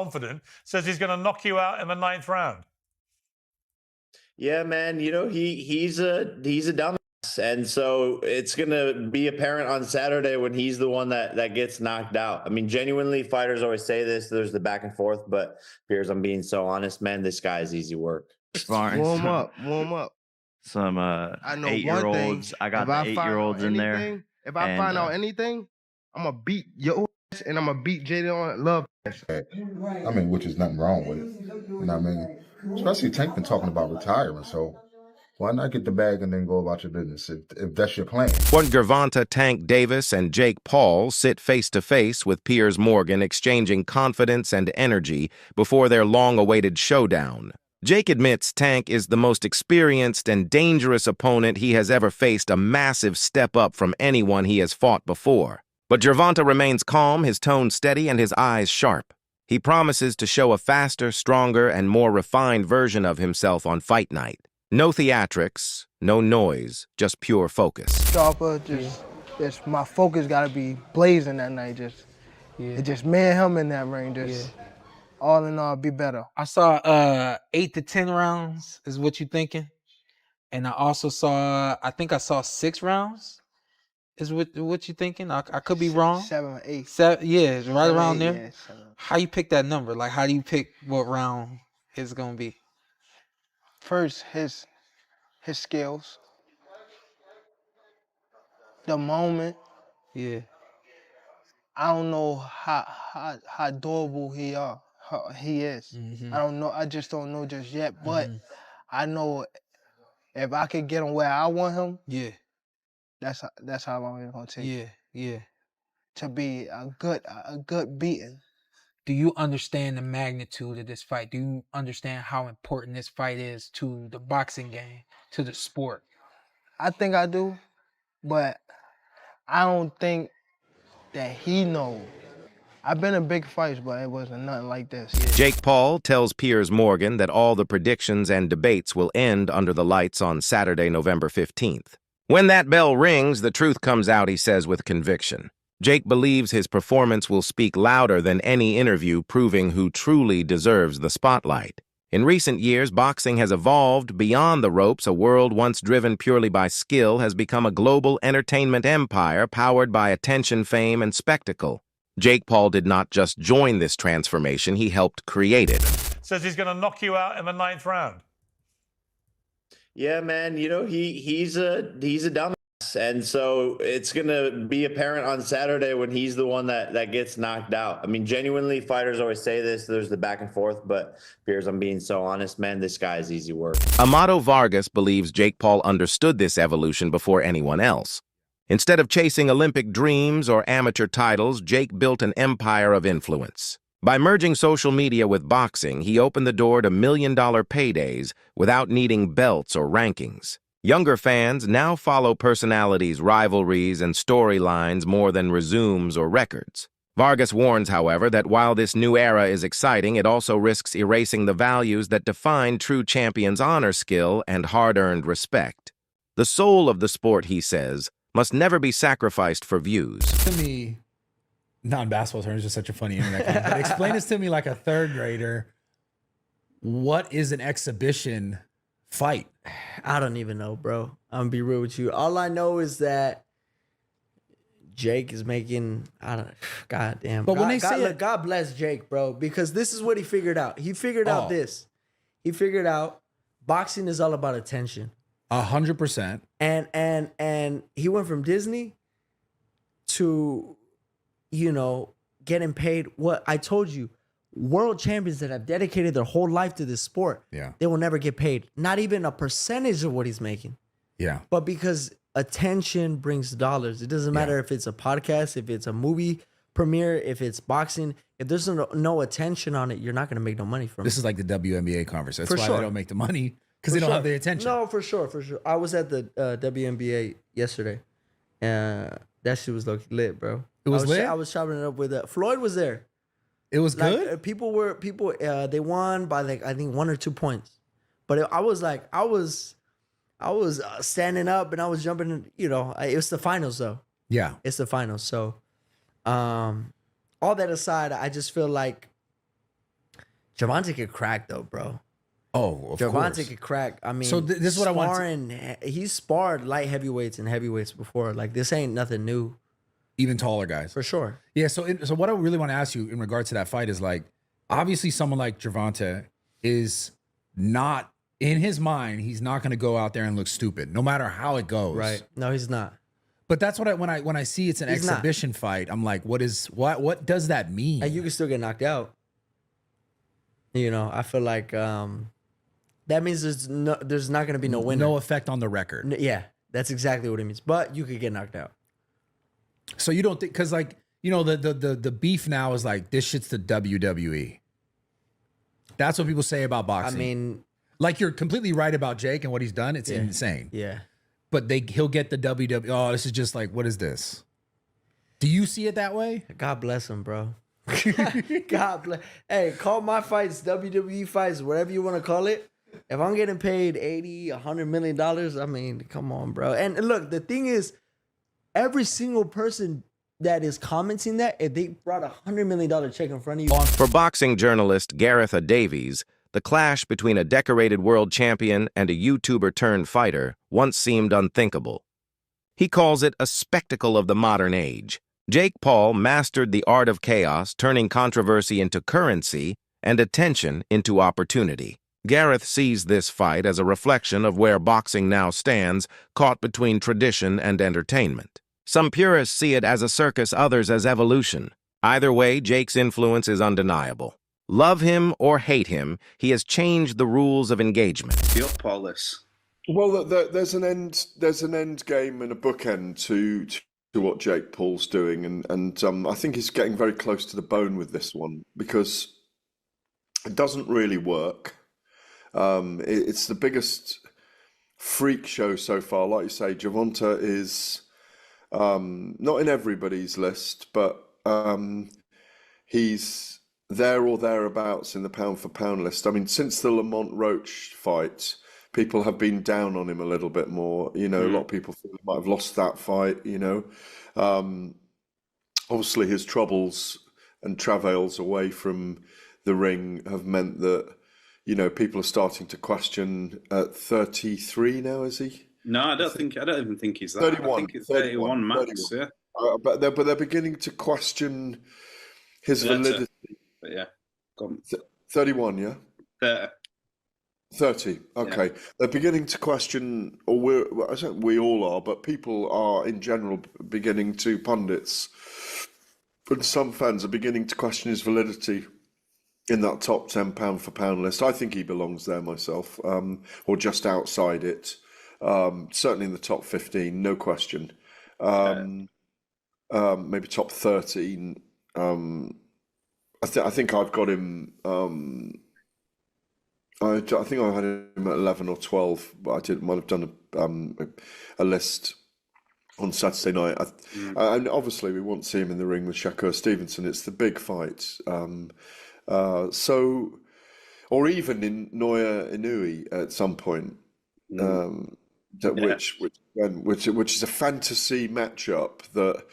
confident, says he's going to knock you out in the 9th round. Yeah, man. You know, he's a dumbass. And so it's going to be apparent on Saturday when he's the one that gets knocked out. I mean, genuinely, fighters always say this. There's the back and forth. But, Piers, I'm being so honest, man. This guy is easy work. Warm up. Some I know 8-year-olds. I got the 8-year-olds in there. If I find out anything, I'm going to beat your ass and I'm going to beat Jaden on Love. I mean, which is nothing wrong with it. You know what I mean? Especially Tank been talking about retiring, so why not get the bag and then go about your business if that's your plan? When Gervonta Tank Davis and Jake Paul sit face-to-face with Piers Morgan exchanging confidence and energy before their long-awaited showdown. Jake admits Tank is the most experienced and dangerous opponent he has ever faced, a massive step up from anyone he has fought before. But Gervonta remains calm, his tone steady, and his eyes sharp. He promises to show a faster, stronger, and more refined version of himself on fight night. No theatrics, no noise, just pure focus. Sharper, just my focus got to be blazing that night. Just me and him in that ring. All in all, be better. I saw 8 to 10 rounds is what you thinking, and I also saw I think I saw 6 rounds. Is what you thinking? I could be wrong. 7 or 8. 7, yeah, it's right around there. Yeah, 7. How you pick that number? Like, how do you pick what round it's gonna be? First, his skills, the moment. Yeah. I don't know how durable he is. Mm-hmm. I don't know. I just don't know just yet. But I know if I could get him where I want him. Yeah. That's how long it's gonna take. Yeah. To be a good beating. Do you understand the magnitude of this fight? Do you understand how important this fight is to the boxing game, to the sport? I think I do, but I don't think that he knows. I've been in big fights, but it wasn't nothing like this. Jake Paul tells Piers Morgan that all the predictions and debates will end under the lights on Saturday, November 15th. When that bell rings, the truth comes out, he says with conviction. Jake believes his performance will speak louder than any interview, proving who truly deserves the spotlight. In recent years, boxing has evolved beyond the ropes. A world once driven purely by skill has become a global entertainment empire powered by attention, fame, and spectacle. Jake Paul did not just join this transformation, he helped create it. Says he's going to knock you out in the 9th round. Yeah, man. You know, he's a dumbass. And so it's going to be apparent on Saturday when he's the one that gets knocked out. I mean, genuinely, fighters always say this. There's the back and forth. But, Piers, I'm being so honest, man. This guy is easy work. Amado Vargas believes Jake Paul understood this evolution before anyone else. Instead of chasing Olympic dreams or amateur titles, Jake built an empire of influence. By merging social media with boxing, he opened the door to million-dollar paydays without needing belts or rankings. Younger fans now follow personalities, rivalries, and storylines more than resumes or records. Vargas warns, however, that while this new era is exciting, it also risks erasing the values that define true champions' honor, skill, and hard-earned respect. The soul of the sport, he says, must never be sacrificed for views. To me, not in basketball terms, just such a funny internet game, but explain this to me like a third grader. What is an exhibition fight? I don't even know, bro. I'm gonna be real with you. All I know is that Jake is making, God damn. But when they God, say look, God bless Jake, bro, because this is what he figured out. He figured out this. He figured out boxing is all about attention. 100%. And he went from Disney to, you know, getting paid. What I told you, world champions that have dedicated their whole life to this sport, they will never get paid. Not even a percentage of what he's making. Yeah. But because attention brings dollars. It doesn't matter if it's a podcast, if it's a movie premiere, if it's boxing. If there's no attention on it, you're not going to make no money from it. This is like the WNBA conference. That's why they don't make the money, because they don't have the attention. No, for sure. I was at the WNBA yesterday. That shit was lit, bro. It was lit? I was chopping it up with Floyd was there. It was good? They won by like, I think 1 or 2 points. But I was standing up and I was jumping, you know, it was the finals though. Yeah. It's the finals. So all that aside, I just feel like Gervonta could crack though, bro. Oh, of Gervonta course. could crack. I mean, So this is what I want he's sparred light heavyweights and heavyweights before. Like, this ain't nothing new. Even taller guys. For sure. Yeah, so what I really want to ask you in regards to that fight is, like, obviously someone like Gervonta is not, in his mind, he's not going to go out there and look stupid, no matter how it goes. Right. No, he's not. But that's what when I see it's an exhibition fight, I'm like, what does that mean? And you can still get knocked out. You know, I feel like that means there's not going to be no winner. No effect on the record. Yeah, that's exactly what it means. But you could get knocked out. So you don't think, because, like, you know, the beef now is like, this shit's the WWE. That's what people say about boxing. I mean, like, you're completely right about Jake and what he's done. It's insane. Yeah. But he'll get the WWE. Oh, this is just like, what is this? Do you see it that way? God bless him, bro. God bless. Hey, call my fights WWE fights, whatever you want to call it. If I'm getting paid $80, $100 million, I mean, come on, bro. And look, the thing is, every single person that is commenting that, if they brought $100 million check in front of you. For boxing journalist Gervonta Davis, the clash between a decorated world champion and a YouTuber-turned-fighter once seemed unthinkable. He calls it a spectacle of the modern age. Jake Paul mastered the art of chaos, turning controversy into currency and attention into opportunity. Gareth sees this fight as a reflection of where boxing now stands, caught between tradition and entertainment. Some purists see it as a circus, others as evolution. Either way, Jake's influence is undeniable. Love him or hate him, he has changed the rules of engagement. Your Paulus. Well, there's an end game and a bookend to what Jake Paul's doing, and I think he's getting very close to the bone with this one, because it doesn't really work. It's the biggest freak show so far. Like you say, Gervonta is not in everybody's list, but he's there or thereabouts in the pound for pound list. I mean, since the Lamont Roach fight, people have been down on him a little bit more. You know, a lot of people feel he might have lost that fight, you know. Obviously, his troubles and travails away from the ring have meant that, you know, people are starting to question at 33 now, is he? No, I don't even think he's that. 31, I think it's 31 max, 31. Yeah. But they're beginning to question his validity. But yeah, go on. 31, yeah? 30. Okay. Yeah. They're beginning to question, or I think we all are, but people are in general beginning to, pundits and some fans are beginning to question his validity in that top 10 pound for pound list. I think he belongs there myself, or just outside it. Certainly in the top 15, no question. Maybe top 13. I think I've got him. I think I had him at 11 or 12. But might have done a list on Saturday night. And obviously, we want to see him in the ring with Shakur Stevenson. It's the big fight. Or even in Naoya Inoue at some point. Which is a fantasy matchup that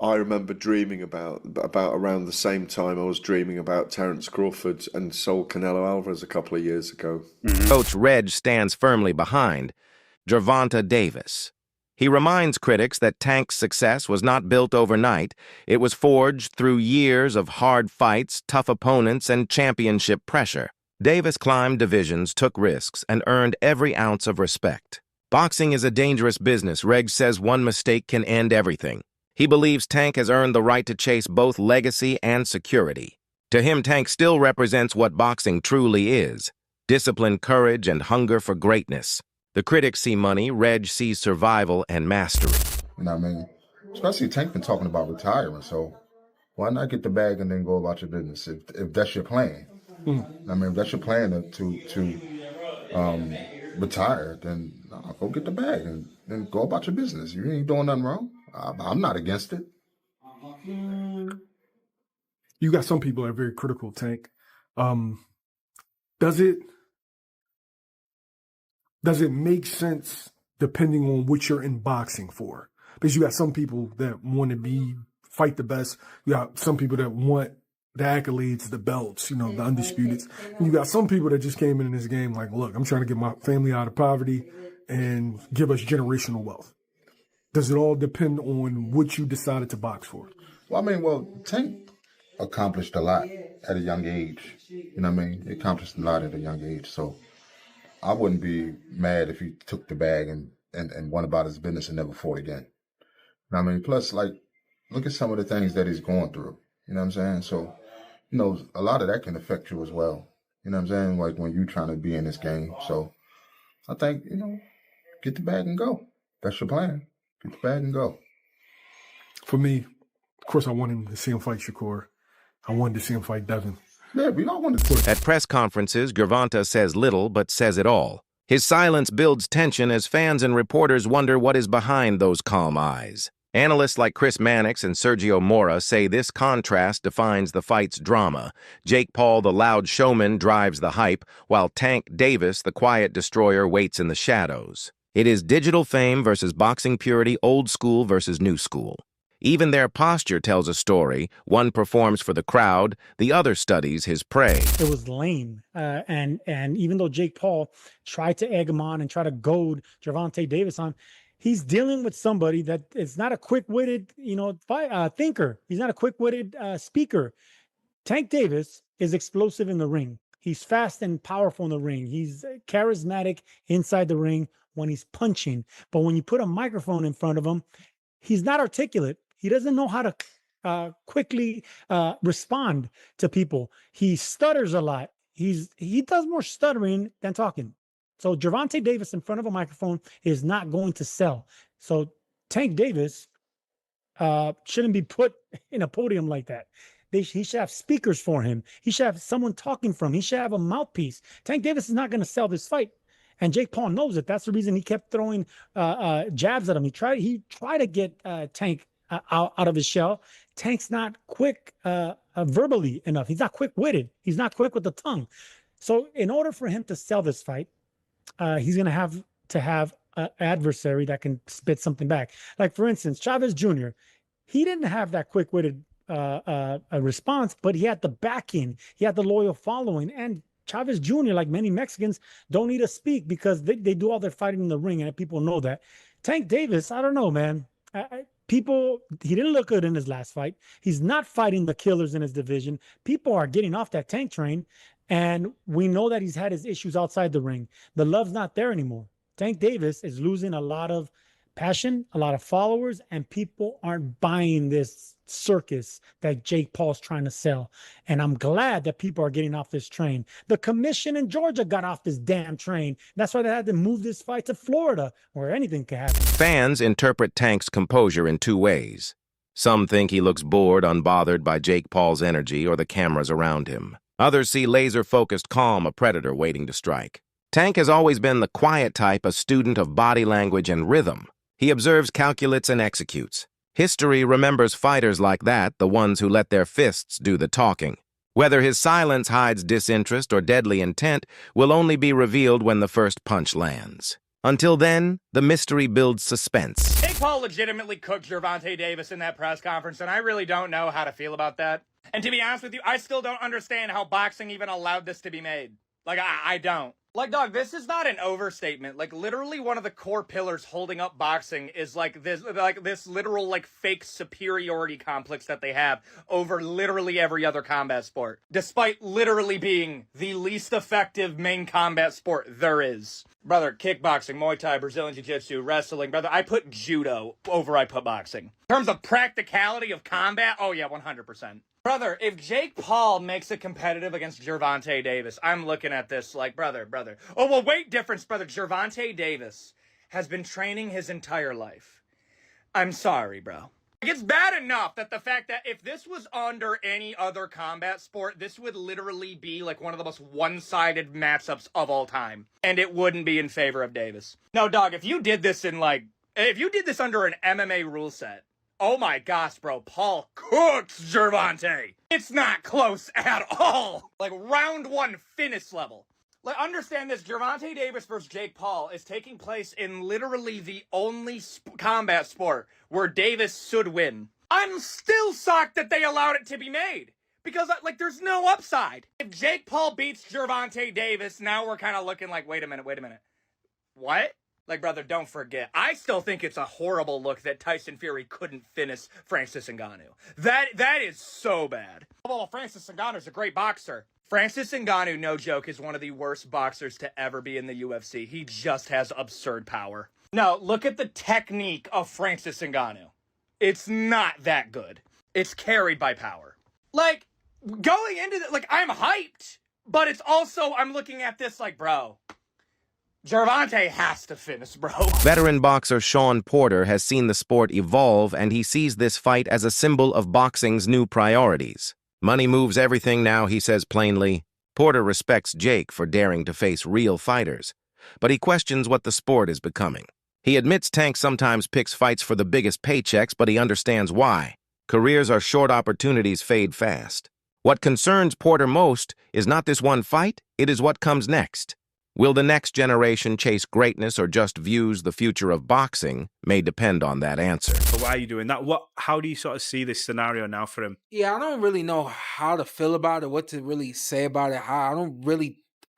I remember dreaming about around the same time I was dreaming about Terence Crawford and Saul Canelo Alvarez a couple of years ago. Coach Reg stands firmly behind Gervonta Davis. He reminds critics that Tank's success was not built overnight. It was forged through years of hard fights, tough opponents, and championship pressure. Davis climbed divisions, took risks, and earned every ounce of respect. Boxing is a dangerous business. Reg says one mistake can end everything. He believes Tank has earned the right to chase both legacy and security. To him, Tank still represents what boxing truly is: discipline, courage, and hunger for greatness. The critics see money, Reg sees survival and mastery. You know what I mean? Especially Tank been talking about retiring, so why not get the bag and then go about your business if that's your plan? I mean, if that's your plan to retire, then go get the bag and then go about your business. You ain't doing nothing wrong. I'm not against it. You got some people that are very critical, Tank. Does it make sense depending on what you're in boxing for? Because you got some people that want to fight the best. You got some people that want the accolades, the belts, the undisputeds. And you got some people that just came in this game like, look, I'm trying to get my family out of poverty and give us generational wealth. Does it all depend on what you decided to box for? Well, Tank accomplished a lot at a young age. You know what I mean? He accomplished a lot at a young age. So I wouldn't be mad if he took the bag and went about his business and never fought again. You know what I mean? Plus, like, look at some of the things that he's going through. You know what I'm saying? So, a lot of that can affect you as well. You know what I'm saying? Like when you're trying to be in this game. So I think, get the bag and go. That's your plan. Get the bag and go. For me, of course, I wanted to see him fight Shakur. I wanted to see him fight Devin. Yeah, we all wanted to. At press conferences, Gervonta says little but says it all. His silence builds tension as fans and reporters wonder what is behind those calm eyes. Analysts like Chris Mannix and Sergio Mora say this contrast defines the fight's drama. Jake Paul, the loud showman, drives the hype, while Tank Davis, the quiet destroyer, waits in the shadows. It is digital fame versus boxing purity, old school versus new school. Even their posture tells a story. One performs for the crowd, the other studies his prey. It was lame. And even though Jake Paul tried to egg him on and try to goad Gervonta Davis on, he's dealing with somebody that is not a quick-witted, thinker. He's not a quick-witted speaker. Tank Davis is explosive in the ring. He's fast and powerful in the ring. He's charismatic inside the ring when he's punching. But when you put a microphone in front of him, he's not articulate. He doesn't know how to quickly respond to people. He stutters a lot. He does more stuttering than talking. So Gervonta Davis in front of a microphone is not going to sell. So Tank Davis shouldn't be put in a podium like that. He should have speakers for him. He should have someone talking for him. He should have a mouthpiece. Tank Davis is not going to sell this fight. And Jake Paul knows it. That's the reason he kept throwing jabs at him. He tried to get Tank out of his shell. Tank's not quick verbally enough. He's not quick-witted. He's not quick with the tongue. So in order for him to sell this fight, he's going to have an adversary that can spit something back. Like, for instance, Chavez Jr., he didn't have that quick-witted response, but he had the backing. He had the loyal following. And Chavez Jr., like many Mexicans, don't need to speak because they do all their fighting in the ring, and people know that. Tank Davis, I don't know, man. He didn't look good in his last fight. He's not fighting the killers in his division. People are getting off that Tank train, and we know that he's had his issues outside the ring. The love's not there anymore. Tank Davis is losing a lot of passion, a lot of followers, and people aren't buying this circus that Jake Paul's trying to sell. And I'm glad that people are getting off this train. The commission in Georgia got off this damn train. That's why they had to move this fight to Florida, where anything can happen. Fans interpret Tank's composure in two ways. Some think he looks bored, unbothered by Jake Paul's energy or the cameras around him. Others see laser-focused calm, a predator waiting to strike. Tank has always been the quiet type, a student of body language and rhythm. He observes, calculates, and executes. History remembers fighters like that, the ones who let their fists do the talking. Whether his silence hides disinterest or deadly intent will only be revealed when the first punch lands. Until then, the mystery builds suspense. Jake Paul legitimately cooked Gervonta Davis in that press conference, and I really don't know how to feel about that. And to be honest with you, I still don't understand how boxing even allowed this to be made. Like, I don't. Like, dog, this is not an overstatement. Like, literally one of the core pillars holding up boxing is, this literal, fake superiority complex that they have over literally every other combat sport. Despite literally being the least effective main combat sport there is. Brother, kickboxing, Muay Thai, Brazilian Jiu-Jitsu, wrestling. Brother, I put judo over I put boxing. In terms of practicality of combat, oh yeah, 100%. Brother, if Jake Paul makes it competitive against Gervonta Davis, I'm looking at this like, brother. Oh, well, weight difference, brother. Gervonta Davis has been training his entire life. I'm sorry, bro. It's bad enough that the fact that if this was under any other combat sport, this would literally be like one of the most one-sided matchups of all time. And it wouldn't be in favor of Davis. No, dog, if you did this under an MMA rule set, oh my gosh, bro, Paul cooks Gervonta. It's not close at all. Like, round one finish level. Like, understand this, Gervonta Davis versus Jake Paul is taking place in literally the only combat sport where Davis should win. I'm still shocked that they allowed it to be made. Because, like, there's no upside. If Jake Paul beats Gervonta Davis, now we're kind of looking like, wait a minute. What? Like, brother, don't forget. I still think it's a horrible look that Tyson Fury couldn't finish Francis Ngannou. That is so bad. Well, Francis Ngannou's a great boxer. Francis Ngannou, no joke, is one of the worst boxers to ever be in the UFC. He just has absurd power. No, look at the technique of Francis Ngannou. It's not that good. It's carried by power. Like, going into the, like, I'm hyped, but it's also, I'm looking at this like, bro, Gervonta has to finish, bro. Veteran boxer Sean Porter has seen the sport evolve, and he sees this fight as a symbol of boxing's new priorities. Money moves everything now, he says plainly. Porter respects Jake for daring to face real fighters, but he questions what the sport is becoming. He admits Tank sometimes picks fights for the biggest paychecks, but he understands why. Careers are short, opportunities fade fast. What concerns Porter most is not this one fight, it is what comes next. Will the next generation chase greatness or just views the future of boxing may depend on that answer. Why are you doing that? How do you sort of see this scenario now for him? Yeah, I don't really know how to feel about it, what to really say about it.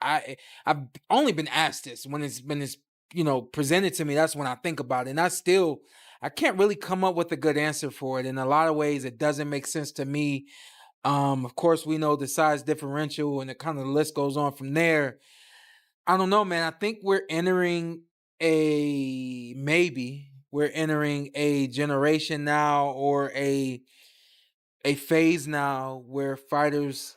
I've only been asked this when it's presented to me. That's when I think about it. And I can't really come up with a good answer for it. In a lot of ways, it doesn't make sense to me. Of course, we know the size differential and the kind of list goes on from there. I don't know, man. I think we're entering a generation now or a phase now where fighters,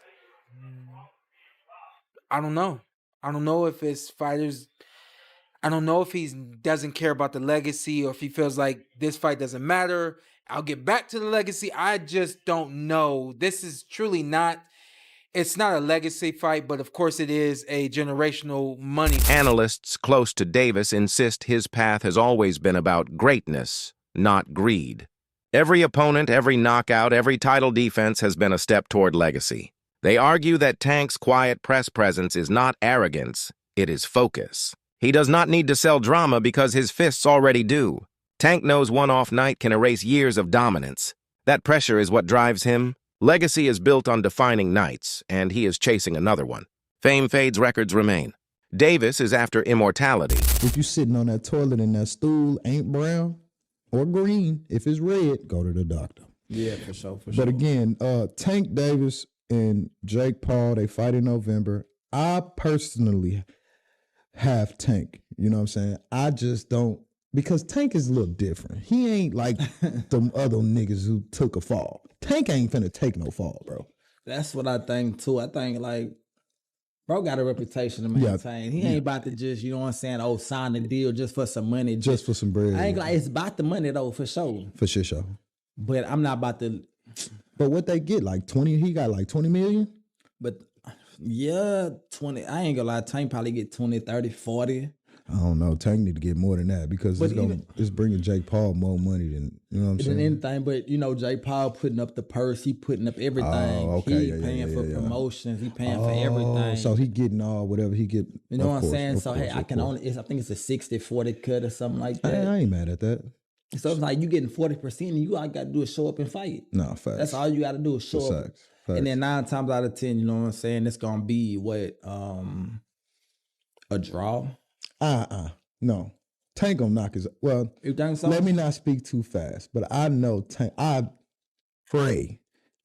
I don't know. I don't know if it's fighters. I don't know if he doesn't care about the legacy or if he feels like this fight doesn't matter. I'll get back to the legacy. I just don't know. This is truly not. It's not a legacy fight, but of course it is a generational money. Analysts close to Davis insist his path has always been about greatness, not greed. Every opponent, every knockout, every title defense has been a step toward legacy. They argue that Tank's quiet press presence is not arrogance, it is focus. He does not need to sell drama because his fists already do. Tank knows one off night can erase years of dominance. That pressure is what drives him. Legacy is built on defining nights, and he is chasing another one. Fame fades, records remain. Davis is after immortality. If you sitting on that toilet and that stool ain't brown or green, if it's red, go to the doctor. Yeah, for sure. But again, Tank Davis and Jake Paul, they fight in November. I personally have Tank. You know what I'm saying? I just don't, because Tank is a little different. He ain't like them other niggas who took a fall. Tank ain't finna take no fall, bro. That's what I think too. I think like, bro got a reputation to maintain. He ain't about to just, you know what I'm saying, sign the deal just for some money. Just for some bread. I ain't like, it's about the money though, for sure. For sure. But I'm not about to. But what they get, like 20, he got like 20 million? But yeah, 20. I ain't gonna lie, Tank probably get 20, 30, 40. I don't know. Tank need to get more than that because it's bringing Jake Paul more money than, you know what I'm saying? Anything, but you know, Jake Paul putting up the purse, he putting up everything. Oh, okay. He paying for promotions, he paying for everything. So he getting all whatever he get. You know what I'm saying? So hey, I think it's a 60-40 cut or something like that. I ain't mad at that. So it's like you getting 40% and you all got to do is show up and fight. No, facts. That's all you got to do is show up. Facts. And then 9 times out of 10, you know what I'm saying, it's gonna be a draw. No. Tank gonna knock his. Well, you think so? Let me not speak too fast, but I know Tank. I pray,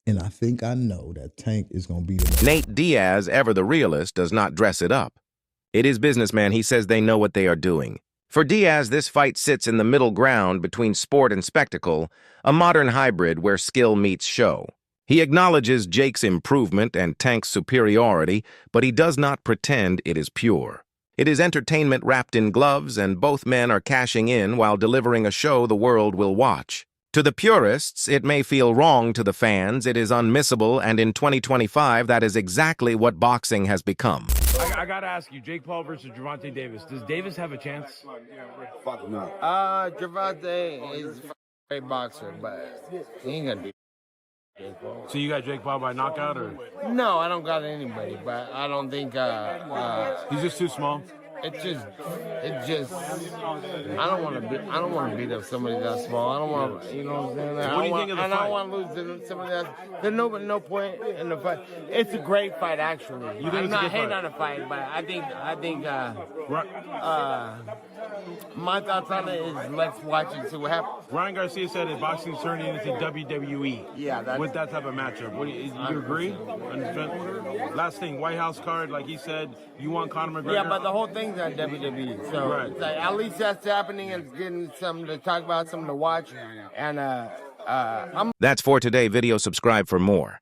and I think I know that Tank is gonna be the. Nate Diaz, ever the realist, does not dress it up. It is businessman. He says they know what they are doing. For Diaz, this fight sits in the middle ground between sport and spectacle, a modern hybrid where skill meets show. He acknowledges Jake's improvement and Tank's superiority, but he does not pretend it is pure. It is entertainment wrapped in gloves, and both men are cashing in while delivering a show the world will watch. To the purists, it may feel wrong. To the fans, it is unmissable, and in 2025, that is exactly what boxing has become. I gotta ask you, Jake Paul versus Gervonta Davis. Does Davis have a chance? No. Gervonta is a great boxer, but he ain't gonna beat Jake Paul. So you got Jake Paul by knockout, or? No, I don't got anybody, but I don't think he's just too small. It just, I don't want to beat up somebody that small. I don't want to, you know what I'm saying? What do you think of the I don't fight? want to lose to somebody else. There's no point in the fight. It's a great fight, actually. You think I'm it's a not good hating fight? on the fight, but I think my thoughts on it is let's watch and see what happens. Ryan Garcia said that boxing is turning into WWE. Yeah, with that type of matchup. What do you agree? Last thing, White House card, like he said, you want Conor McGregor? Yeah, but the whole thing's on WWE, so Right. it's like, at least that's happening and it's getting something to talk about, something to watch, and I'm That's for today. Video subscribe for more.